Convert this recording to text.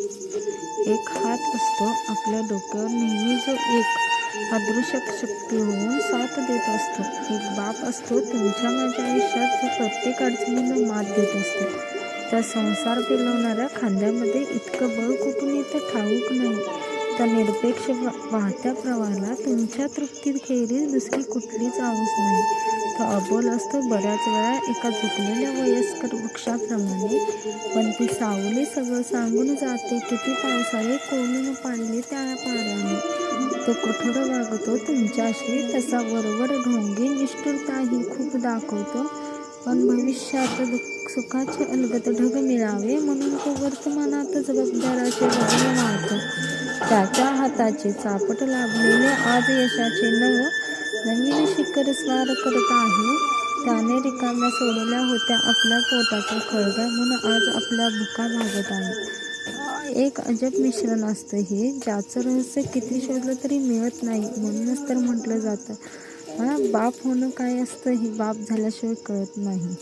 एक हात असतो आपल्या डोक्यावर नेहमी, जो एक अदृश्य शक्ती होऊन साथ देत असतो. एक बाप असतो तुमच्या माझ्या आयुष्यात, जो प्रत्येक अडचणीला मात देत असतो. त्या संसार पेलवणाऱ्या खांद्यामध्ये इतकं बळ कुठून येतं ठाऊक नाही. त्या निरपेक्ष वाहत्या प्रवाहाला तुमच्या तृप्तीखेरीज दुसरी कुठलीच आऊस नाही. तो अबोल असतो बऱ्याच वेळा एका झुकलेल्या वयस्कर वृक्षाप्रमाणे, पण ती सावली सगळं सांगून जाते. किती पावसाळे कोलून पाडले त्या पाऱ्याने. तो कठोर वागतो तुमच्याशी, तसा वरवर ढोंगी निष्ठुरताही खूप दाखवतो, पण भविष्यात सुखाचे अलगद ढग मिळावे म्हणून तो वर्तमानात जबाबदाराचे गगन वाहतो. त्याच्या हाताचे चापट लाभलेले आज यशाचे नवीन शिखर स्वार करत आहे. त्याने रिकाम्या सोडल्या होत्या आपल्या पोटाच्या खळग्या, म्हणून आज आपल्या भुका भागत आहे. एक अजब मिश्रण असतं हे, ज्याचं रहस्य किती शोधलं तरी मिळत नाही. म्हणूनच तर म्हटलं जातं, बाप होणं काय असतं हे बाप झाल्याशिवाय कळत नाही.